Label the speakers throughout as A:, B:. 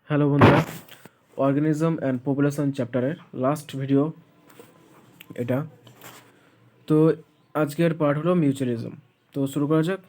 A: Hello বন্ধুরা, organism and population চ্যাপ্টারের last video এটা। তো আজকের পার্ট হলো মিউচুয়ালিজম। তো শুরু করা যাক।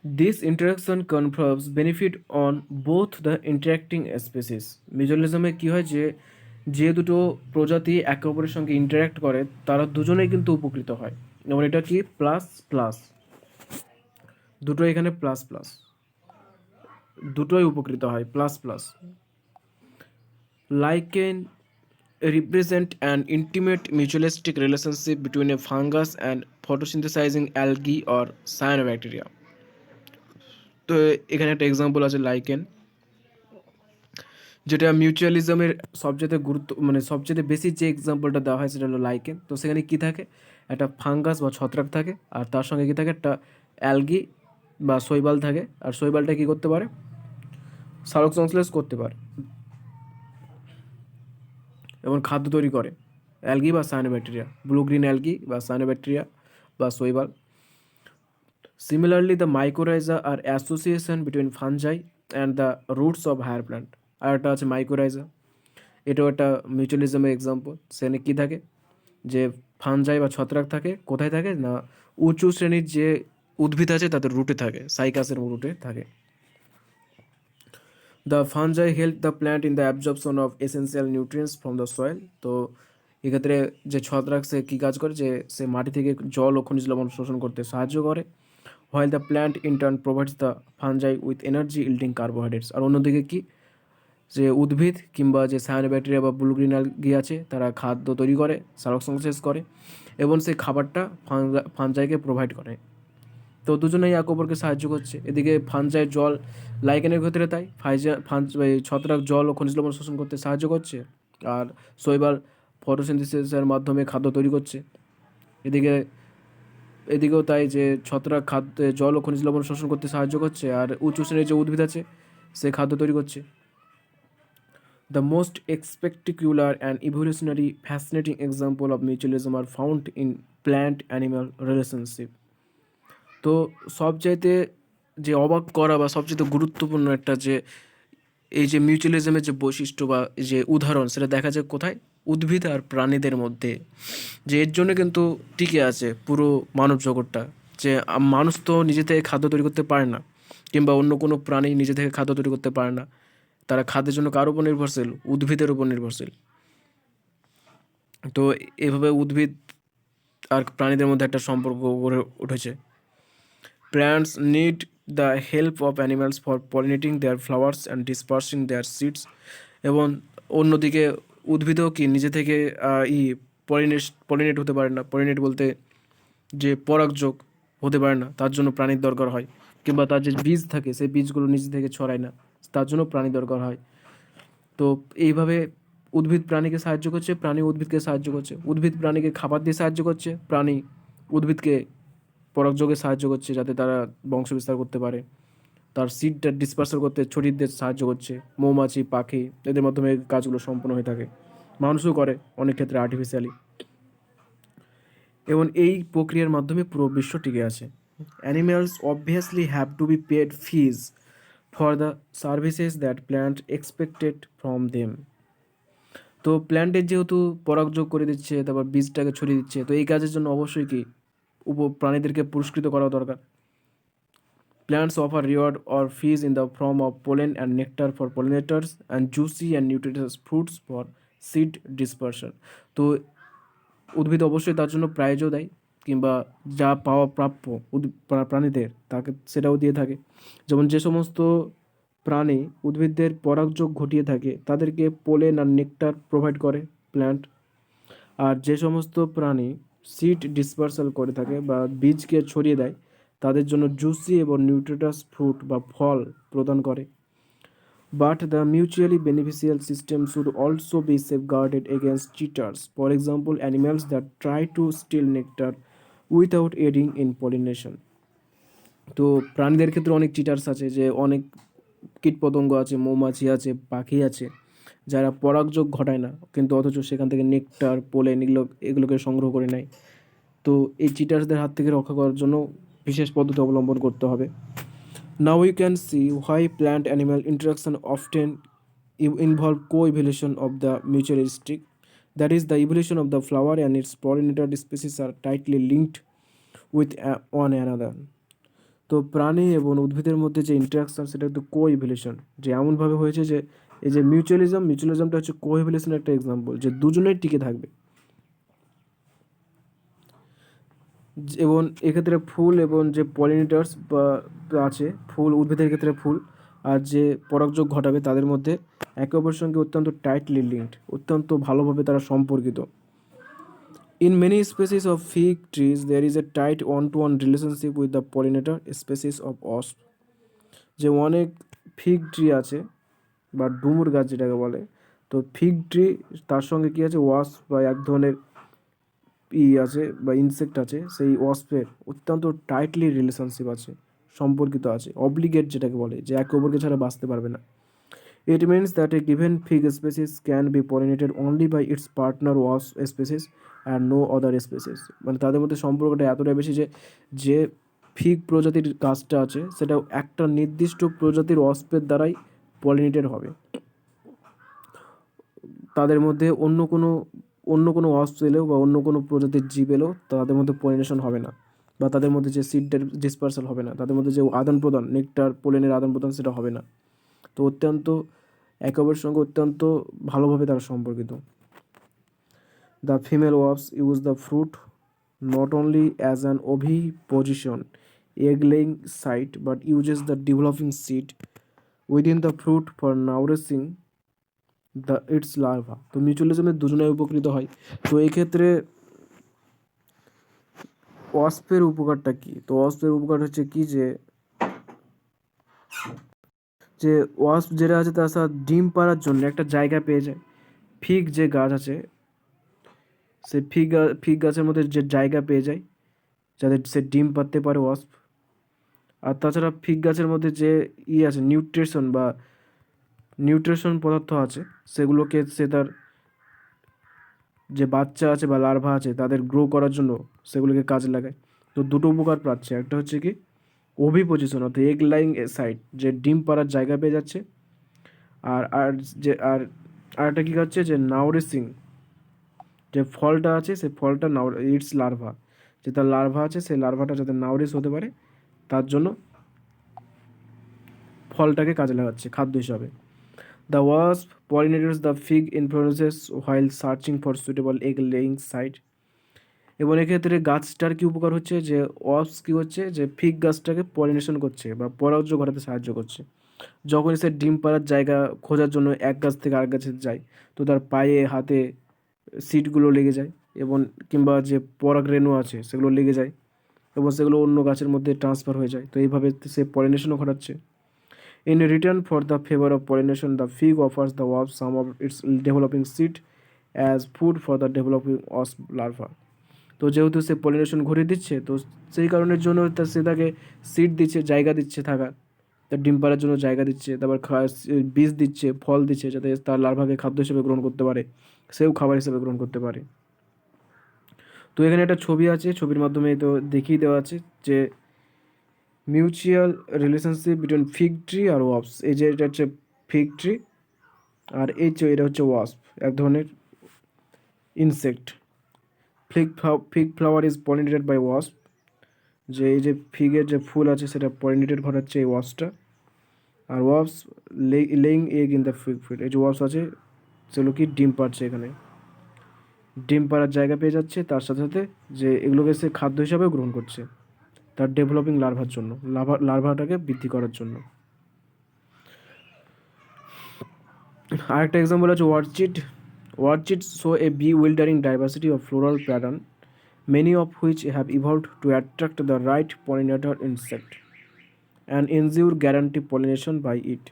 A: This interaction confers benefit on both the interacting species. মিউচুয়ালিজমে কী হয় যে যে দুটো প্রজাতি একে অপরের সঙ্গে ইন্টারাক্ট করে তারা দুজনেই কিন্তু উপকৃত হয়। যেমন এটা কি প্লাস প্লাস, দুটো এখানে প্লাস প্লাস, দুটোই উপকৃত হয় plus plus. Lichen represent an intimate mutualistic relationship between a fungus and photosynthesizing algae or cyanobacteria. তো এখানে একটা এক্সাম্পল আছে লাইকেন, যেটা মিউচুয়ালিজমের সবচেয়ে গুরুত্ব মানে সবচেয়ে বেশি যে এক্সাম্পলটা দেওয়া হয় সেটা হলো লাইকেন। তো সেখানে কী থাকে, একটা ফাঙ্গাস বা ছত্রাক থাকে, আর তার সঙ্গে কী থাকে, একটা অ্যালগি বা শৈবাল থাকে। আর শৈবালটা কী করতে পারে, সালোক সংশ্লেষ করতে পারে এবং খাদ্য তৈরি করে। অ্যালগি বা সায়ানোব্যাকটেরিয়া, ব্লু গ্রিন অ্যালগি বা সায়ানোব্যাকটেরিয়া বা শৈবাল। Similarly, the mycorrhiza are association between fungi and the roots of higher plant. আর একটা আছে মাইকোরাইজা, এটাও একটা মিউচুয়ালিজমের এক্সাম্পল। সেখানে কী থাকে, যে ফানজাই বা ছত্রাক থাকে, কোথায় থাকে না, উঁচু শ্রেণীর যে উদ্ভিদ আছে তাদের রুটে থাকে, সাইকাসের রুটে থাকে। The fungi help the plant in the absorption of essential nutrients from the soil. তো এক্ষেত্রে যে ছত্রাক সে কী কাজ করে, যে সে মাটি থেকে জল ও খনিজ লবণ শোষণ করতে সাহায্য করে, while the plant in turn provides the fungi with energy yielding carbohydrates। আর অন্যদিকে কি, যে উদ্ভিদ কিংবা যে সায়ানোব্যাকটেরিয়া বা ব্লুগ্রিন অ্যালগি আছে তারা খাদ্য তৈরি করে, সালোক সংশ্লেষ করে এবং সেই খাবারটা ফানজাইকে প্রোভাইড করে। তো দুজনেই এক অপরকে সাহায্য করছে। এদিকে ফানজাই জল, লাইকেনের ক্ষেত্রে তাই ছত্রাক জল ও খনিজ লবণ শোষণ করতে সাহায্য করছে, আর শৈবাল ফটোসিনথেসিসের মাধ্যমে খাদ্য তৈরি করছে। এদিকে এদিকেও তাই, যে ছত্রাক খাদ্যে জল ও খনিজ লবণ শোষণ করতে সাহায্য করছে, আর উঁচু শ্রেণীর যে উদ্ভিদ আছে সে খাদ্য তৈরি করছে। The most spectacular and evolutionary fascinating example of mutualism are found in plant animal relationship। তো সবচাইতে যে অবাক করা বা সবচেয়ে গুরুত্বপূর্ণ একটা যে এই যে মিউচুয়ালিজমের যে বৈশিষ্ট্য বা যে উদাহরণ, সেটা দেখা যায় কোথায়, উদ্ভিদ আর প্রাণীদের মধ্যে। যে এর জন্য কিন্তু টিকে আছে পুরো মানব জগৎটা। যে মানুষ তো নিজে থেকে খাদ্য তৈরি করতে পারে না, কিংবা অন্য কোনো প্রাণী নিজে থেকে খাদ্য তৈরি করতে পারে না। তারা খাদ্যের জন্য কার উপর নির্ভরশীল, উদ্ভিদের উপর নির্ভরশীল। তো এভাবে উদ্ভিদ আর প্রাণীদের মধ্যে একটা সম্পর্ক গড়ে উঠেছে। Plants need the help of animals for pollinating their flowers and dispersing their seeds। এবং অন্যদিকে উদ্ভিদও কি নিজে থেকে পলিনেট হতে পারে না। পলিনেট বলতে যে পরাগযোগ হতে পারে না, তার জন্য প্রাণীর দরকার হয়। কিংবা তার যে বীজ থাকে সেই বীজগুলো নিজে থেকে ছড়ায় না, তার জন্য প্রাণী দরকার হয়। তো এইভাবে উদ্ভিদ প্রাণীকে সাহায্য করছে, প্রাণী উদ্ভিদকে সাহায্য করছে। উদ্ভিদ প্রাণীকে খাবার দিয়ে সাহায্য করছে, প্রাণী উদ্ভিদকে পরাগযোগে সাহায্য করছে যাতে তারা বংশ বিস্তার করতে পারে। তার সিডটা ডিসপার্সাল করতে ছড়িয়ে দিতে সাহায্য করছে। মৌমাছি, পাখি, এদের মাধ্যমে কাজগুলো সম্পন্ন হয়ে থাকে। মানুষও করে অনেক ক্ষেত্রে আর্টিফিশিয়ালি। এবং এই প্রক্রিয়ার মাধ্যমে পুরো বিশ্ব টিকে আছে। Animals obviously have to be paid fees for the services that plant expected from them. তো প্ল্যান্টের যেহেতু পরাগযোগ করে দিচ্ছে, তারপর বীজটাকে ছড়িয়ে দিচ্ছে, তো এই কাজের জন্য অবশ্যই কি প্রাণীদেরকে পুরস্কৃত করা দরকার। Plants offer reward or fees in the form of pollen and nectar for pollinators and juicy and nutritious fruits for seed dispersion। তো উদ্ভিদ অবশ্যই তার জন্য প্রাইজও দেয়, কিংবা যা পাওয়া প্রাপ্য প্রাণীদের তাকে সেটাও দিয়ে থাকে। যেমন যে সমস্ত প্রাণী উদ্ভিদদের পরাগযোগ ঘটিয়ে থাকে তাদেরকে পোলেন আর নেকটার প্রোভাইড করে প্ল্যান্ট। আর যে সমস্ত প্রাণী সিড ডিসপার্সাল করে থাকে বা বীজকে ছড়িয়ে দেয় তাদের জন্য জুসি এবং নিউট্রিটাস ফ্রুট বা ফল প্রদান করে। But the mutually beneficial system should also be safeguarded against cheaters, for example animals that try to steal nectar without aiding in pollination। তো প্রাণীদের ক্ষেত্রে অনেক চিটার্স আছে, যে অনেক কীটপতঙ্গ আছে, মৌমাছি আছে, পাখি আছে, যারা পরাগযোগ ঘটায় না কিন্তু অথচ সেখান থেকে নেকটার, পোলেন এগুলোকে সংগ্রহ করে নেয়। তো এই চিটার্সদের হাত থেকে রক্ষা করার জন্য বিশেষ পদ্ধতি অবলম্বন করতে হবে। Now we can see why plant animal interaction often involve co-evolution of the mutualistic. That is, the evolution of the flower and its pollinator species are tightly linked with one another. তো প্রাণী এবং উদ্ভিদের মধ্যে যে interaction সেটা কিন্তু কো evolution, যে এমনভাবে হয়েছে যে এই যে মিউচুয়ালিজমটা হচ্ছে কো ইভলিউশনের একটা এক্সাম্পল, যে দুজনেই টিকে থাকবে। এবং এক্ষেত্রে ফুল এবং যে পলিনেটার্স বা আছে, ফুল উদ্ভিদের ক্ষেত্রে ফুল আর যে পরাগযোগ ঘটাবে তাদের মধ্যে একে অপরের সঙ্গে অত্যন্ত টাইটলি লিঙ্কড, অত্যন্ত ভালোভাবে তারা সম্পর্কিত। In many species of fig trees, there is a tight one-to-one relationship with the pollinator species of wasp. যে অনেক ফিগ ট্রি আছে বা ডুমুর গাছ যেটাকে বলে, তো ফিগ ট্রি তার সঙ্গে কি আছে, ওয়াস্প বা এক ধরনের আছে বা ইনসেক্ট আছে, সেই ওয়াস্পের অত্যন্ত টাইটলি রিলেশনশিপ আছে, সম্পর্কিত আছে, অব্লিগেট যেটাকে বলে, যে একে অপরকে ছাড়া বাঁচতে পারবে না। It means that a given fig species can be pollinated only by its partner wasp species and no other species. মানে তাদের মধ্যে সম্পর্কটা এতটাই বেশি যে যে ফিগ প্রজাতির গাছটা আছে সেটা একটা নির্দিষ্ট প্রজাতির ওয়াস্পের দ্বারাই পলিনেটেড হবে। তাদের মধ্যে অন্য কোনো ওয়াস্প এলেও বা অন্য কোনো প্রজাতির জীব এলেও তাদের মধ্যে পলিনেশন হবে না, বা তাদের মধ্যে যে সিডের ডিসপার্সাল হবে না, তাদের মধ্যে যে আদান প্রদান, নেকটার পোলেনের আদান প্রদান সেটা হবে না। তো অত্যন্ত একে অপরের সঙ্গে অত্যন্ত ভালোভাবে তারা সম্পর্কিত। The female wasp use the fruit not only as an oviposition egg laying site but uses the developing seed within the fruit for nourishing its larva. তো মিউচুয়ালিজমে দুজনে উপকৃত হয়। তো এই ক্ষেত্রে ওয়াস্পের উপকারটা কি? তো ওয়াস্পের উপকার হচ্ছে কি, যে যে ওয়াস্প যেটা আছে তার সাথে ডিম পাড়ার জন্য একটা জায়গা পেয়ে যায়। ফিগ যে গাছ আছে সে ফিগ গাছের মধ্যে যে জায়গা পেয়ে যায় যাতে সে ডিম পাড়তে পারে ওয়াস্প। আর তাছাড়া ফিগ গাছের মধ্যে যে আছে নিউট্রিশন পদার্থ আছে, সেগুলোকে সে তার যে বাচ্চা আছে বা লার্ভা আছে তাদের গ্রো করার জন্য সেগুলোকে কাজে লাগায়। তো দুটো উপকার পাচ্ছে, একটা হচ্ছে কি ওভিপোজিশন অর্থাৎ এগ লাইং সাইট, যে ডিম পাড়ার জায়গা পেয়ে যাচ্ছে। আর আর যে আর আরেকটা কী হচ্ছে যে নাউরিসিং, যে ফলটা আছে সেই ফলটা ইটস লার্ভা, যে তার লার্ভা আছে সেই লার্ভাটা যাতে নাউরিস হতে পারে তার জন্য ফলটাকে কাজে লাগাচ্ছে খাদ্য হিসাবে। The wasp pollinates the fig inflorescences while searching for suitable egg laying site. এবং এক্ষেত্রে গাছটার কি উপকার হচ্ছে, যে ওয়াস্প কী হচ্ছে যে ফিগ গাছটাকে পলিনেশন করছে বা পরাগযোগ ঘটাতে সাহায্য করছে। যখনই সে ডিম পাড়ার জায়গা খোঁজার জন্য এক গাছ থেকে আরেক গাছে যায়, তো তার পায়ে হাতে সিটগুলো লেগে যায়, এবং কিংবা যে পরাগ রেণু আছে সেগুলো লেগে যায় এবং সেগুলো অন্য গাছের মধ্যে ট্রান্সফার হয়ে যায়। তো এইভাবে সে পলিনেশনও ঘটাচ্ছে। In return for the favor of pollination, the fig offers the wasp some of its developing seed as food for the developing wasp larva. তো যেহেতু সে পলিনেশন ঘটিয়ে দিচ্ছে, তো সেই কারণের জন্য সে তাকে সিড দিচ্ছে, জায়গা দিচ্ছে থাকার, তার ডিম পাড়ার জন্য জায়গা দিচ্ছে, তারপর বীজ দিচ্ছে, ফল দিচ্ছে, যাতে তার লার্ভাকে খাদ্য হিসেবে গ্রহণ করতে পারে, সেও খাবার হিসেবে গ্রহণ করতে পারে। তো এখানে একটা ছবি আছে, ছবির মাধ্যমে তো দেখিয়ে দেওয়া আছে যে mutual relationship between fig tree আর ওয়াস্প। এই যে এটা হচ্ছে ফিগ ট্রি আর এটা হচ্ছে ওয়াস্প, এক ধরনের insect. Fig flower is pollinated by wasp, যে এই যে ফিগের যে ফুল আছে সেটা পলিনেটেড ঘটাচ্ছে এই ওয়াস্পটা। আর wasp laying egg in the fig field, এই যে ওয়াস্প আছে সেগুলো কি ডিম পাড়ছে, এখানে ডিম পাড়ার জায়গা পেয়ে যাচ্ছে, তার সাথে সাথে যে এগুলোকে সে খাদ্য হিসাবেও গ্রহণ করছে তার ডেভেলপিং লার্ভার জন্য, লার্ভাটাকে বৃদ্ধি করার জন্য। আরেকটা এক্সাম্পল আছে orchid show a bewildering diversity of floral pattern, many of which have evolved to attract the right pollinator insect and ensure guarantee pollination by it.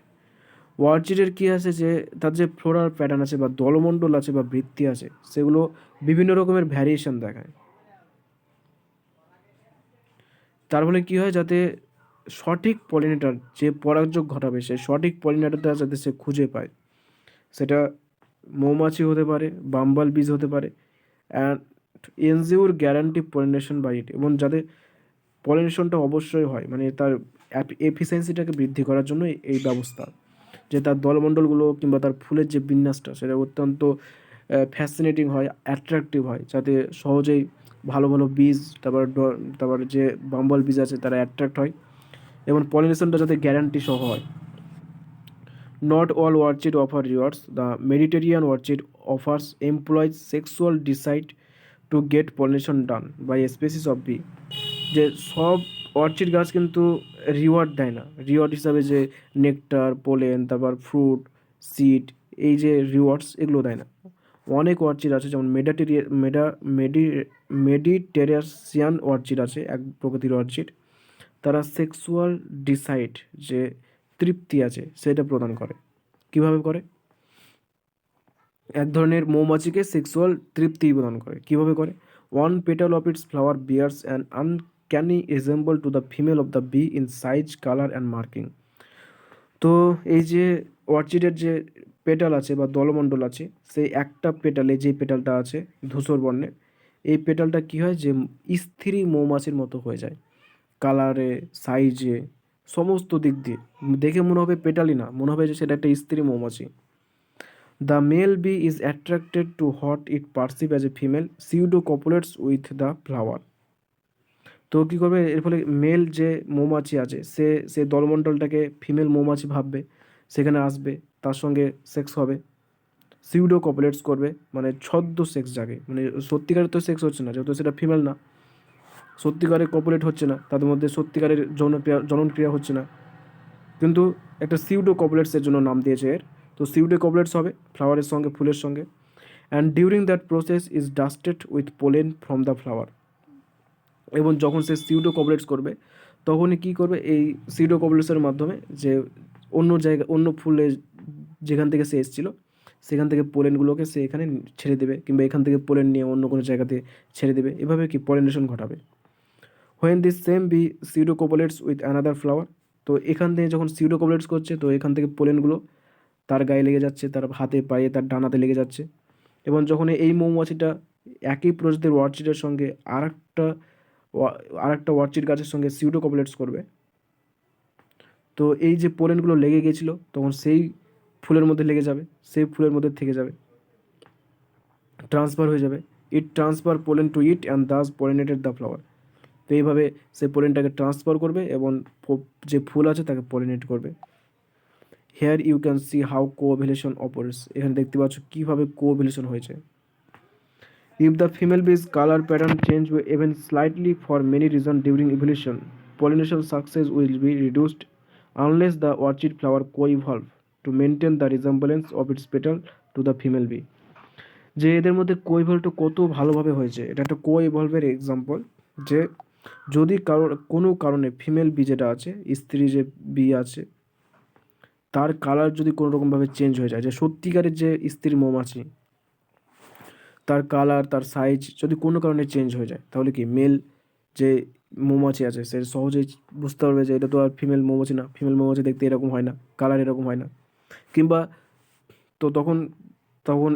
A: ওয়ার্চিডের কী আছে, যে তার যে ফ্লোরাল প্যাটার্ন আছে বা দলমণ্ডল আছে বা বৃত্তি আছে সেগুলো বিভিন্ন রকমের ভ্যারিয়েশন দেখায়। তার ফলে কী হয়, যাতে সঠিক পলিনেটার যে পরাগযোগ ঘটাবে সে সঠিক পলিনেটারটা যাতে সে খুঁজে পায়, সেটা মৌমাছি হতে পারে, বাম্বাল বিজ হতে পারে, অ্যান্ড এনজিওর গ্যারান্টি পলিনেশন বাই ইট, এবং যাতে পলিনেশনটা অবশ্যই হয়, মানে তার এফিসিয়েন্সিটাকে বৃদ্ধি করার জন্য এই ব্যবস্থা, যে তার দলমণ্ডলগুলো কিংবা তার ফুলের যে বিন্যাসটা সেটা অত্যন্ত ফ্যাসিনেটিং হয়, অ্যাট্রাকটিভ হয়, যাতে সহজেই ভালো ভালো বীজ, তারপর যে বাম্বল বীজ আছে তারা অ্যাট্রাক্ট হয়, এবং পলিনেশনটা যাতে গ্যারান্টি সহ হয়। Not all orchid offer rewards. The Mediterranean orchid offers employs sexual decide to get pollination done by a species of bee. যে সব অর্চিড গাছ কিন্তু রিওয়ার্ড দেয় না, রিওয়ার্ড হিসাবে যে নেকটার, পোলেন, তারপর ফ্রুট, সিড, এই যে রিওয়ার্ডস এগুলো দেয় না। অনেক অর্চিড আছে, যেমন মেডিটেরিয়াসিয়ান অর্চিড আছে, এক প্রকৃতির অর্চিড, তারা সেক্সুয়াল ডিসাইড, যে তৃপ্তি আছে সেটা প্রদান করে। কিভাবে করে? এক ধরনের মৌমাছিকে সেক্সুয়াল তৃপ্তি প্রদান করে। কিভাবে করে? One petal of its flower bears an uncanny resemble to the female of the bee in size, colour and marking. তো এই যে অর্চিডের যে পেটাল আছে বা দলমণ্ডল আছে, সেই একটা পেটালে, যে পেটালটা আছে ধূসর বর্ণের, এই পেটালটা কী হয়, যে স্ত্রী মৌমাছির মতো হয়ে যায়, কালারে, সাইজে, সমস্ত দিক দিয়ে। দেখে মনে হবে পেটালই না, মনে হবে যে সেটা একটা স্ত্রী মৌমাছি। The male bee is attracted to what it perceives as a female, pseudo copulates with the flower. তো কী করবে, এর ফলে মেল যে মৌমাছি আছে সে দলমণ্ডলটাকে ফিমেল মৌমাছি ভাববে, সেখানে আসবে, তার সঙ্গে সেক্স হবে, সিউডো কপুলেটস করবে, মানে ছদ্ম সেক্স জাগে, মানে সত্যিকারের তো সেক্স হচ্ছে না, যেহেতু সেটা ফিমেল না, সত্যিকারের কপুলেট হচ্ছে না, তাদের মধ্যে সত্যিকারের জননক্রিয়া হচ্ছে না, কিন্তু একটা সিউডো কপুলেটসের জন্য নাম দিয়েছে এর। তো সিউডো কপুলেটস হবে ফ্লাওয়ারের সঙ্গে, ফুলের সঙ্গে, and during that process is dusted with pollen from the flower. এবং যখন সে সিউডো কপুলেটস করবে, তখনই কী করবে, এই সিউডো কপুলেটসের মাধ্যমে যে অন্য ফুলে যেখান থেকে সে এসেছিলো সেখান থেকে পোলেনগুলোকে সে এখানে ছেড়ে দেবে, কিংবা এখান থেকে পোলেন নিয়ে অন্য কোনো জায়গাতে ছেড়ে দেবে, এভাবে কি পলিনেশন ঘটাবে। When this same bee pseudo copulates with another flower, তো এখান থেকে যখন সিউডো কপুলেটস করছে, তো এখান থেকে পোলেনগুলো তার গায়ে লেগে যাচ্ছে, তার হাতে, পায়ে, তার ডানাতে লেগে যাচ্ছে, এবং যখন এই মৌমাছিটা একই প্রজাতির অর্চিডের সঙ্গে আরেকটা অর্চিড গাছের সঙ্গে সিউডো কপুলেটস করবে, তো এই যে পোলেনগুলো লেগে গেছিলো তখন সেই ফুলের মধ্যে লেগে যাবে, সেই ফুলের মধ্যে থেকে যাবে, ট্রান্সফার হয়ে যাবে। It transfer pollen to it and thus pollinated the flower. তো এইভাবে সে পোলেনটাকে ট্রান্সফার করবে এবং যে ফুল আছে তাকে পলিনেট করবে। Here you can see how coevolution operates. এখানে দেখতে পাচ্ছ কীভাবে কোওভ্যালেশন হয়েছে। If the female bees colour pattern change even slightly for many reasons during evolution, pollination success will be reduced unless the orchid flower co-evolve to maintain the resemblance of its petal to the female bee. যে এদের মধ্যে কো-ইভলভটা কত ভালোভাবে হয়েছে, এটা একটা কো-ইভলভের example, যে যদি কোনো কারণে ফিমেল বি যেটা আছে, স্ত্রী যে বি আছে, তার কালার যদি কোনো রকমভাবে চেঞ্জ হয়ে যায়, যে সত্যিকারের যে স্ত্রী মৌমাছি, তার কালার, তার সাইজ যদি কোনো কারণে চেঞ্জ হয়ে যায়, তাহলে কি মেল যে মৌমাছি আছে সে সহজেই বুঝতে পারবে যে এটা তো আর ফিমেল মৌমাছি না, ফিমেল মৌমাছি দেখতে এরকম হয় না, কালার এরকম হয় না, কিংবা তো তখন তখন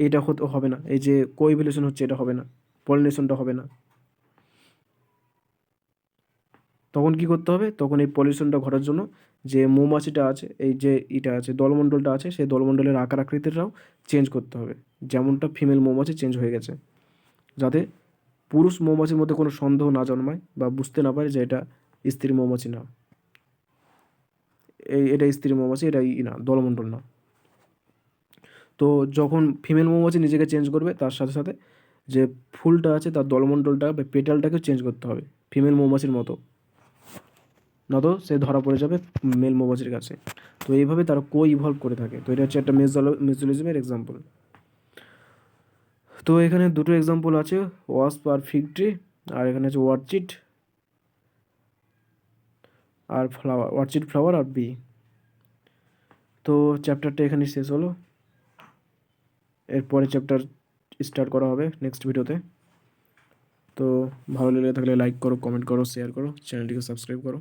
A: এটা হবে না, এই যে কোইভ্যালেশন হচ্ছে এটা হবে না, পলিনেশনটা হবে না। তখন কি করতে হবে, তখন এই পলিনেশনটা ঘটার জন্য যে মৌমাছিটা আছে, এই যে এটা আছে, দলমণ্ডলটা আছে, সেই দলমণ্ডলের আকার আকৃতিটাও চেঞ্জ করতে হবে, যেমনটা ফিমেল মৌমাছি চেঞ্জ হয়ে গেছে, যাতে পুরুষ মৌমাছির মধ্যে কোনো সন্দেহ না জন্মায় বা বুঝতে না পারে যে এটা স্ত্রী মৌমাছি না, এটা স্ত্রী মৌমাছি, এটা না, দলমণ্ডল না। তো যখন ফিমেল মৌমাছি নিজেকে চেঞ্জ করবে, তার সাথে সাথে যে ফুলটা আছে তার দলমণ্ডলটা বা পেটালটাকেও চেঞ্জ করতে হবে ফিমেল মৌমাছির মতো, নয়তো সে ধরা পড়ে যাবে মেল মৌমাছির কাছে। তো এইভাবে তারা ইভলভ করে থাকে। তো এটা হচ্ছে একটা মিউচুয়ালিজমের এক্সাম্পল। তো এখানে দুটো এক্সাম্পল আছে, ওয়াস্প আর ফিগ ট্রি, আর এখানে আছে অর্চিড আর ফ্লাওয়ার, অর্চিড, ফ্লাওয়ার আর বি। তো চ্যাপ্টারটা এখানে শেষ হলো, এরপরে চ্যাপ্টার স্টার্ট করা হবে নেক্সট ভিডিওতে। তো ভালো লেগে থাকলে লাইক করো, কমেন্ট করো, শেয়ার করো, চ্যানেলটিকে সাবস্ক্রাইব করো।